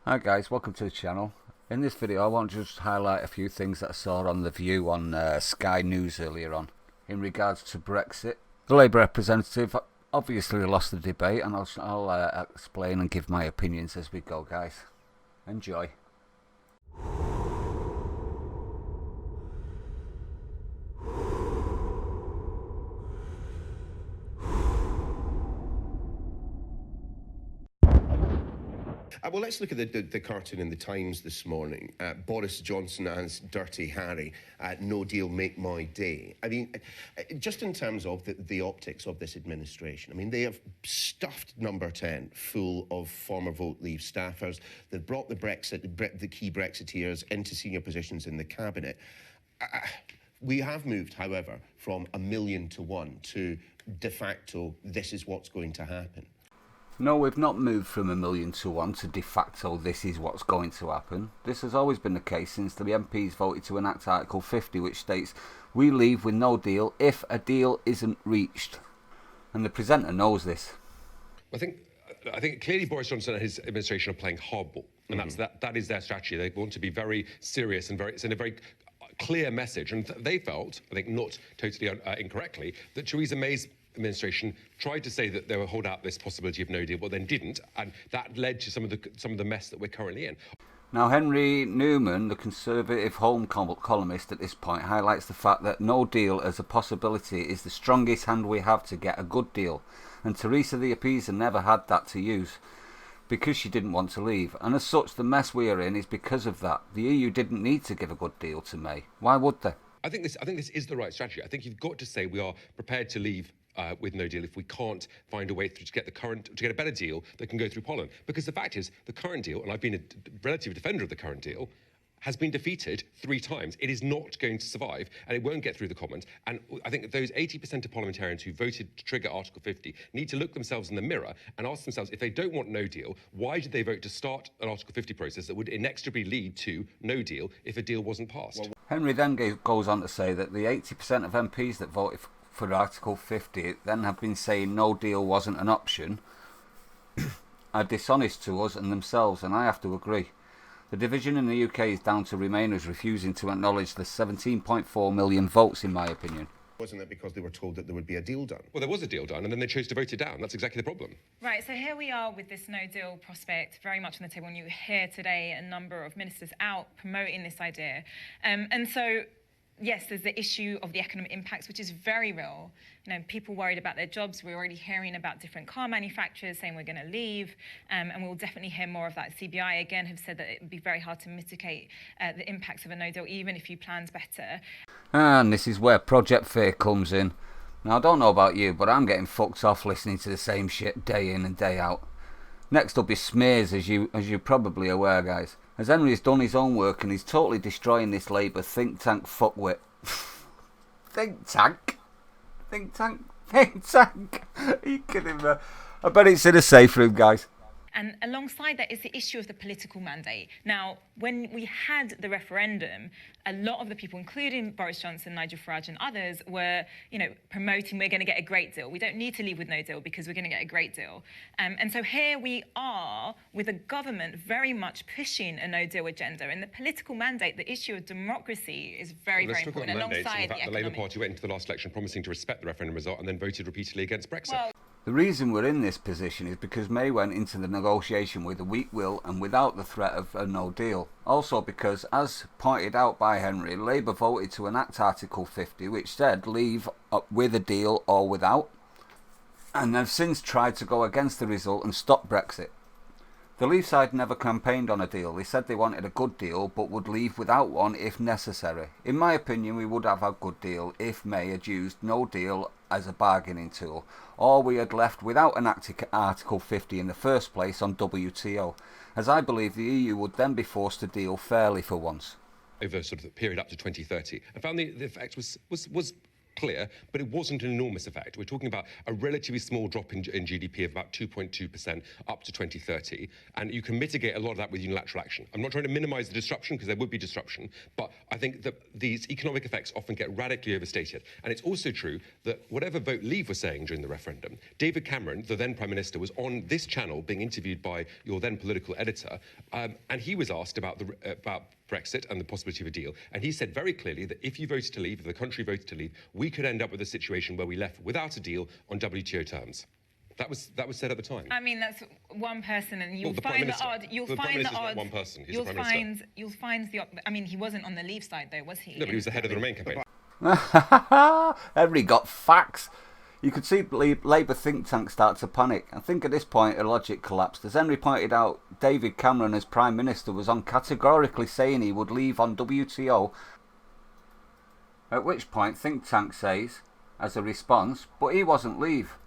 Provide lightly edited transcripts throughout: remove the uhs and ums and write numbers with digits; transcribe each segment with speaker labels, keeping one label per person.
Speaker 1: Hi guys, welcome to the channel. In this video I want to just highlight a few things that I saw on The View on Sky News earlier on in regards to Brexit. The Labour representative obviously lost the debate, and I'll explain and give my opinions as we go, guys. Enjoy.
Speaker 2: Well, let's look at the cartoon in the Times this morning. Boris Johnson as Dirty Harry. No deal, make my day. I mean, just in terms of the optics of this administration, I mean, they have stuffed Number 10 full of former Vote Leave staffers. They've brought the key Brexiteers into senior positions in the cabinet. We have moved, however, from 1,000,000 to 1 to de facto, this is what's going to happen.
Speaker 1: No, we've not moved from 1,000,000 to 1 to de facto this is what's going to happen. This has always been the case since the MPs voted to enact Article 50, which states we leave with no deal if a deal isn't reached. And the presenter knows this.
Speaker 3: I think clearly Boris Johnson and his administration are playing hardball, and that is their strategy. They want to be very serious and send a very clear message. And they felt, I think not totally incorrectly, that Theresa May's administration tried to say that they would hold out this possibility of no deal, but then didn't, and that led to some of the mess that we're currently in.
Speaker 1: Now, Henry Newman, the Conservative Home columnist at this point, highlights the fact that no deal as a possibility is the strongest hand we have to get a good deal, and Theresa the Appeaser never had that to use because she didn't want to leave, and as such the mess we are in is because of that. The EU didn't need to give a good deal to May. Why would they?
Speaker 3: I think this is the right strategy. I think you've got to say we are prepared to leave with no deal if we can't find a way to get a better deal that can go through Parliament. Because the fact is, the current deal, and I've been a relative defender of the current deal, has been defeated 3 times. It is not going to survive, and it won't get through the Commons. And I think those 80% of parliamentarians who voted to trigger Article 50 need to look themselves in the mirror and ask themselves, if they don't want no deal, why did they vote to start an Article 50 process that would inexorably lead to no deal if a deal wasn't passed?
Speaker 1: Henry then goes on to say that the 80% of MPs that voted for Article 50 then have been saying no deal wasn't an option are dishonest to us and themselves, and I have to agree. The division in the UK is down to Remainers refusing to acknowledge the 17.4 million votes, in my opinion.
Speaker 2: Wasn't it because they were told that there would be a deal done?
Speaker 3: Well, there was a deal done, and then they chose to vote it down. That's exactly the problem.
Speaker 4: Right, so here we are with this no-deal prospect very much on the table, and you hear today a number of ministers out promoting this idea. And so, yes, there's the issue of the economic impacts, which is very real. You know, people worried about their jobs. We're already hearing about different car manufacturers saying we're going to leave, and we'll definitely hear more of that. CBI, again, have said that it would be very hard to mitigate the impacts of a no-deal, even if you planned better.
Speaker 1: And this is where Project Fear comes in. Now, I don't know about you, but I'm getting fucked off listening to the same shit day in and day out. Next up is smears, as you're probably aware, guys. As Henry has done his own work and he's totally destroying this Labour think tank fuckwit. Think tank? Think tank? Think tank? Are you kidding me? I bet it's in a safe room, guys.
Speaker 4: And alongside that is the issue of the political mandate. Now, when we had the referendum, a lot of the people, including Boris Johnson, Nigel Farage and others, were, promoting we're going to get a great deal. We don't need to leave with no deal because we're going to get a great deal. And so here we are with a government very much pushing a no-deal agenda. And the political mandate, the issue of democracy is very, very important.
Speaker 3: Alongside the Labour Party went into the last election promising to respect the referendum result and then voted repeatedly against Brexit.
Speaker 1: The reason we're in this position is because May went into the negotiation with a weak will and without the threat of a no deal. Also because, as pointed out by Henry, Labour voted to enact Article 50, which said leave with a deal or without, and have since tried to go against the result and stop Brexit. The Leave side never campaigned on a deal. They said they wanted a good deal but would leave without one if necessary. In my opinion, we would have a good deal if May had used no deal as a bargaining tool, or we had left without enacting Article 50 in the first place on WTO, as I believe the EU would then be forced to deal fairly for once.
Speaker 3: Over sort of the period up to 2030, and found the effect was clear, but it wasn't an enormous effect. We're talking about a relatively small drop in GDP of about 2.2% up to 2030, and you can mitigate a lot of that with unilateral action. I'm not trying to minimise the disruption, because there would be disruption, but I think that these economic effects often get radically overstated. And it's also true that whatever vote Leave was saying during the referendum, David Cameron, the then Prime Minister, was on this channel being interviewed by your then political editor, and he was asked about Brexit and the possibility of a deal. And he said very clearly that if you voted to leave, if the country voted to leave, we could end up with a situation where we left without a deal on WTO terms. That was said at the time.
Speaker 4: I mean, that's one person, and you'll
Speaker 3: Well, the Prime
Speaker 4: find the
Speaker 3: Minister.
Speaker 4: odd. You'll
Speaker 3: The Prime
Speaker 4: find the
Speaker 3: Minister's not
Speaker 4: odd.
Speaker 3: one person. He's
Speaker 4: You'll
Speaker 3: the Prime Minister.
Speaker 4: You'll find the. I mean, he wasn't on the Leave side though, was he?
Speaker 3: No, but he was the head of the Remain campaign.
Speaker 1: Henry got facts. You could see Labour think tank start to panic. I think at this point a logic collapsed. As Henry pointed out, David Cameron as Prime Minister was on categorically saying he would leave on WTO, at which point think tank says, as a response, but he wasn't Leave.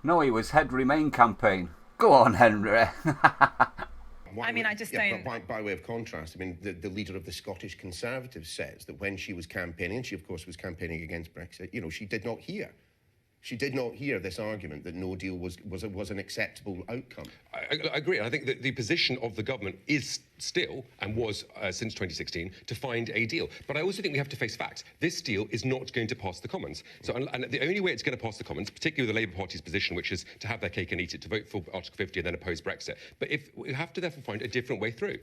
Speaker 1: No, he was head Remain campaign. Go on, Henry.
Speaker 4: I mean, I just don't.
Speaker 2: But by way of contrast, I mean, the leader of the Scottish Conservatives says that when she was campaigning, and she, of course, was campaigning against Brexit, you know, she did not hear. She did not hear this argument that no deal was an acceptable outcome.
Speaker 3: I agree. I think that the position of the government is still, and was since 2016, to find a deal. But I also think we have to face facts. This deal is not going to pass the Commons. So, and the only way it's going to pass the Commons, particularly the Labour Party's position, which is to have their cake and eat it, to vote for Article 50 and then oppose Brexit. But if we have to therefore find a different way through.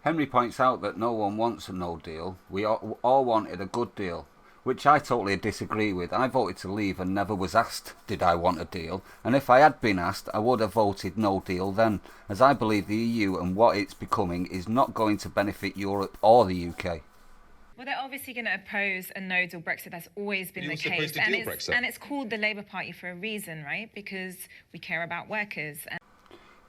Speaker 1: Henry points out that no one wants a no deal. We all wanted a good deal, which I totally disagree with. I voted to leave and never was asked did I want a deal, and if I had been asked I would have voted no deal then, as I believe the EU and what it's becoming is not going to benefit Europe or the UK.
Speaker 4: Well, they're obviously going to oppose a no-deal Brexit. That's always been the
Speaker 3: also
Speaker 4: case,
Speaker 3: opposed to deal Brexit.
Speaker 4: and it's called the Labour Party for a reason, right? Because we care about workers.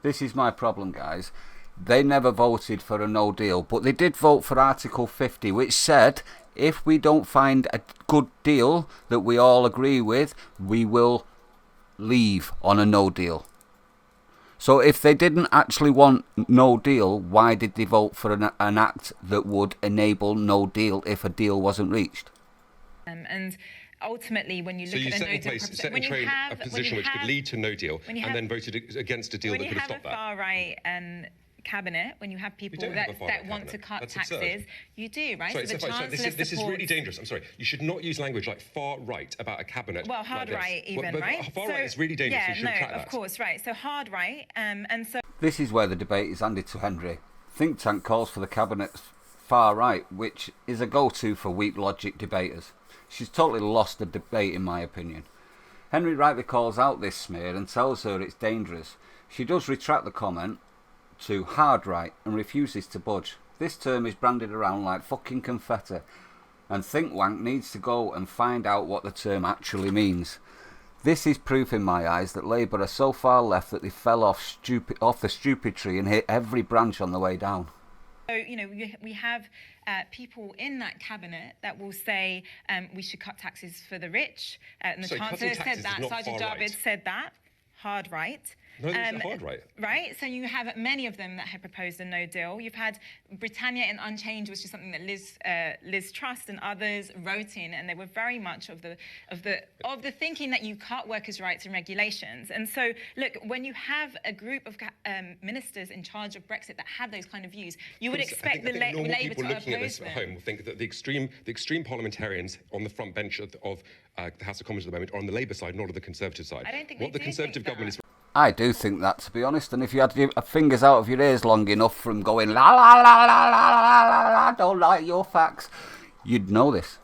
Speaker 1: This is my problem, guys. They never voted for a no deal, but they did vote for Article 50, which said if we don't find a good deal that we all agree with, we will leave on a no deal. So if they didn't actually want no deal, why did they vote for an act that would enable no deal if a deal wasn't reached?
Speaker 4: And ultimately, when you look at
Speaker 3: set
Speaker 4: a
Speaker 3: in
Speaker 4: no-deal
Speaker 3: place, set
Speaker 4: when
Speaker 3: in
Speaker 4: you
Speaker 3: train
Speaker 4: have,
Speaker 3: a position which could lead to no deal, and then voted against a deal that could have stopped that.
Speaker 4: When you have a far-right cabinet, when you have people that want to cut taxes, you do, right?
Speaker 3: Sorry,
Speaker 4: so the
Speaker 3: Sophie, this is really dangerous. I'm sorry. You should not use language like far right about a cabinet.
Speaker 4: Well, hard
Speaker 3: like
Speaker 4: right even,
Speaker 3: but
Speaker 4: right?
Speaker 3: Far right is really dangerous.
Speaker 4: Yeah,
Speaker 3: you should track that.
Speaker 4: of course, right. So hard right, and so.
Speaker 1: This is where the debate is handed to Henry. Think Tank calls for the cabinet's far right, which is a go-to for weak logic debaters. She's totally lost the debate, in my opinion. Henry rightly calls out this smear and tells her it's dangerous. She does retract the comment to hard right and refuses to budge. This term is branded around like fucking confetti, and THINKTANK needs to go and find out what the term actually means. This is proof in my eyes that Labour are so far left that they fell off the stupid tree and hit every branch on the way down.
Speaker 4: So, you know, we have people in that cabinet that will say we should cut taxes for the rich. And the Chancellor said that, Sajid Javid said that, hard right.
Speaker 3: No, it's hard right.
Speaker 4: Right? So you have many of them that have proposed a no deal. You've had Britannia in Unchanged, which is something that Liz Truss and others wrote in, and they were very much of the thinking that you cut workers' rights and regulations. And so, look, when you have a group of ministers in charge of Brexit that have those kind of views, you would expect the Labour to oppose them.
Speaker 3: People looking at this at home will think that the extreme parliamentarians on the front bench of the House of Commons at the moment are on the Labour side, not on the Conservative side.
Speaker 4: I don't think
Speaker 3: what the Conservative government is.
Speaker 1: I do think that, to be honest, and if you had your fingers out of your ears long enough from going la la la la la la la la, don't like your facts, you'd know this.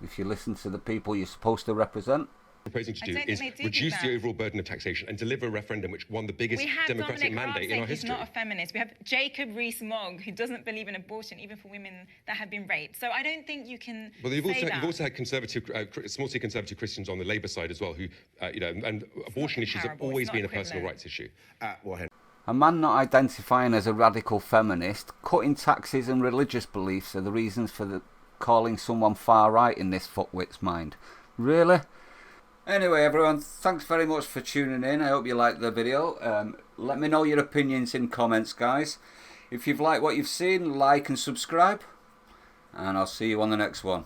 Speaker 1: If you listen to the people you're supposed to represent.
Speaker 3: Proposing to do is reduce the overall burden of taxation and deliver a referendum which won the biggest democratic mandate in our history.
Speaker 4: He's not a feminist. We have Jacob Rees-Mogg, who doesn't believe in abortion, even for women that have been raped. So I don't think you can. Well, you've
Speaker 3: also had conservative, small C conservative Christians on the Labour side as well, who, and abortion issues have always been a personal rights issue.
Speaker 1: A man not identifying as a radical feminist, cutting taxes and religious beliefs are the reasons for calling someone far right in this fuckwit's mind. Really? Anyway, everyone, thanks very much for tuning in. I hope you liked the video. Let me know your opinions in comments, guys. If you've liked what you've seen, like and subscribe. And I'll see you on the next one.